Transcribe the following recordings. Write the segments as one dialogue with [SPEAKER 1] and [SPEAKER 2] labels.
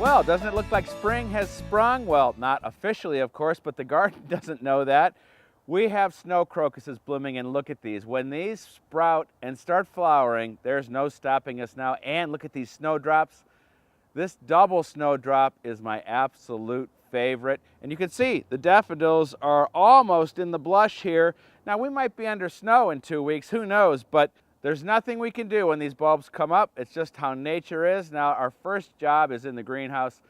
[SPEAKER 1] Well, doesn't it look like spring has sprung? Well, not officially, of course, but the garden doesn't know that. We have snow crocuses blooming, and look at these. When these sprout and start flowering, there's no stopping us now. And look at these snowdrops. This double snowdrop is my absolute favorite. And you can see the daffodils are almost in the blush here. Now, we might be under snow in 2 weeks, who knows, but there's nothing we can do when these bulbs come up. It's just how nature is. Now, our first job is in the greenhouse.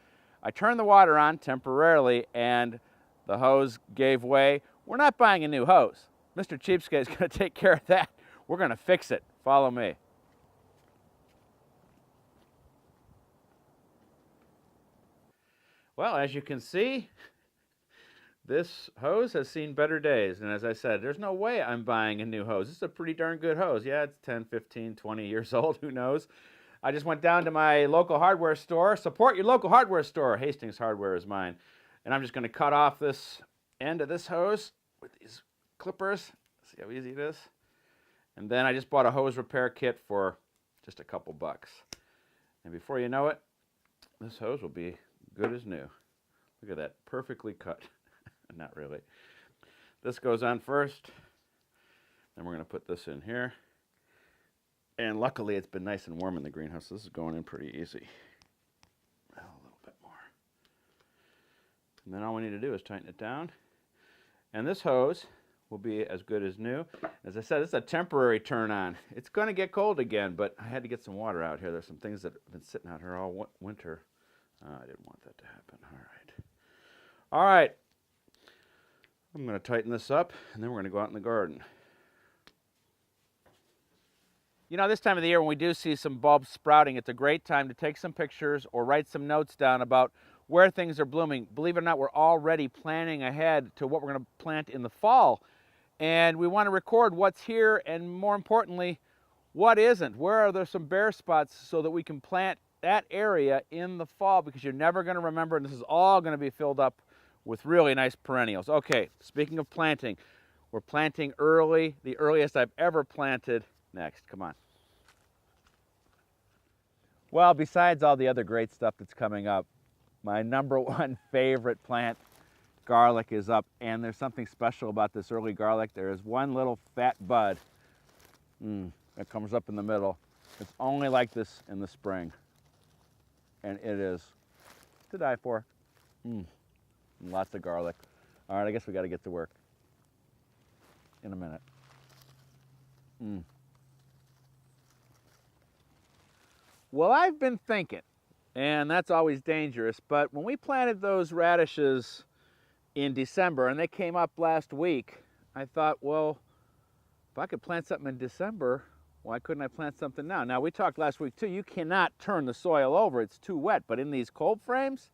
[SPEAKER 1] I turned the water on temporarily, and the hose gave way. We're not buying a new hose. Mr. Cheapskate is going to take care of that. We're going to fix it. Follow me. Well, as you can see, this hose has seen better days. And as I said, there's no way I'm buying a new hose. This is a pretty darn good hose. Yeah, it's 10, 15, 20 years old. Who knows? I just went down to my local hardware store. Support your local hardware store. Hastings Hardware is mine. And I'm just going to cut off this end of this hose with these clippers. See how easy it is? And then I just bought a hose repair kit for just a couple bucks. And before you know it, this hose will be good as new. Look at that, perfectly cut. Not really. This goes on first. Then we're going to put this in here. And luckily it's been nice and warm in the greenhouse. This is going in pretty easy. Well, a little bit more. And then all we need to do is tighten it down. And this hose will be as good as new. As I said, it's a temporary turn on. It's going to get cold again, but I had to get some water out here. There's some things that have been sitting out here all winter. I didn't want that to happen. All right. All right. I'm going to tighten this up, and then we're going to go out in the garden. You know, this time of the year when we do see some bulbs sprouting, it's a great time to take some pictures or write some notes down about where things are blooming. Believe it or not, we're already planning ahead to what we're going to plant in the fall. And we want to record what's here and, more importantly, what isn't. Where are there some bare spots so that we can plant that area in the fall, because you're never going to remember, and this is all going to be filled up with really nice perennials. Okay, speaking of planting, we're planting early, the earliest I've ever planted. Next, come on. Well, besides all the other great stuff that's coming up, my #1 favorite plant, garlic, is up, and there's something special about this early garlic. There is one little fat bud that comes up in the middle. It's only like this in the spring. And it is to die for. Lots of garlic. All right, I guess we got to get to work in a minute. Well, I've been thinking, and that's always dangerous, but when we planted those radishes in December and they came up last week, I thought, well, if I could plant something in December, why couldn't I plant something now? Now, we talked last week, too. You cannot turn the soil over. It's too wet. But in these cold frames,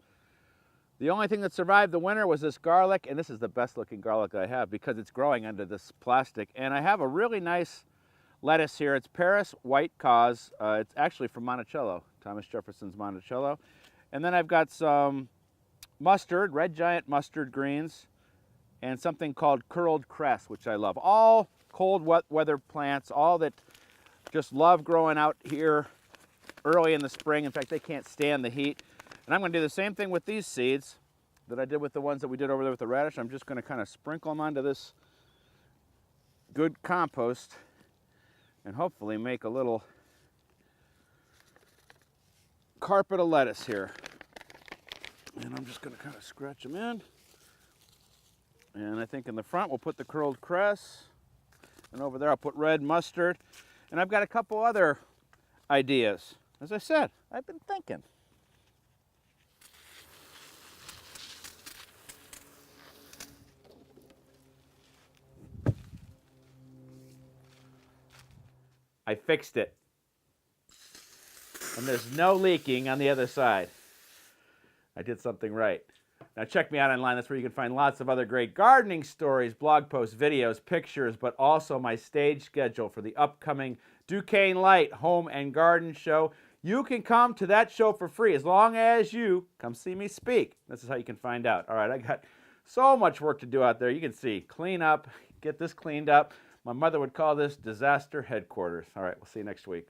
[SPEAKER 1] the only thing that survived the winter was this garlic. And this is the best-looking garlic I have because it's growing under this plastic. And I have a really nice lettuce here. It's Paris White Cause. It's actually from Monticello, Thomas Jefferson's Monticello. And then I've got some mustard, red giant mustard greens, and something called curled cress, which I love. All cold weather plants, all that just love growing out here early in the spring. In fact, they can't stand the heat. And I'm going to do the same thing with these seeds that I did with the ones that we did over there with the radish. I'm just going to kind of sprinkle them onto this good compost and hopefully make a little carpet of lettuce here. And I'm just going to kind of scratch them in. And I think in the front we'll put the curled cress. And over there I'll put red mustard. And I've got a couple other ideas. As I said, I've been thinking. I fixed it. And there's no leaking on the other side. I did something right. Now check me out online. That's where you can find lots of other great gardening stories, blog posts, videos, pictures, but also my stage schedule for the upcoming Duquesne Light Home and Garden Show. You can come to that show for free as long as you come see me speak. This is how you can find out. All right, I got so much work to do out there. You can see, clean up, get this cleaned up. My mother would call this disaster headquarters. All right, we'll see you next week.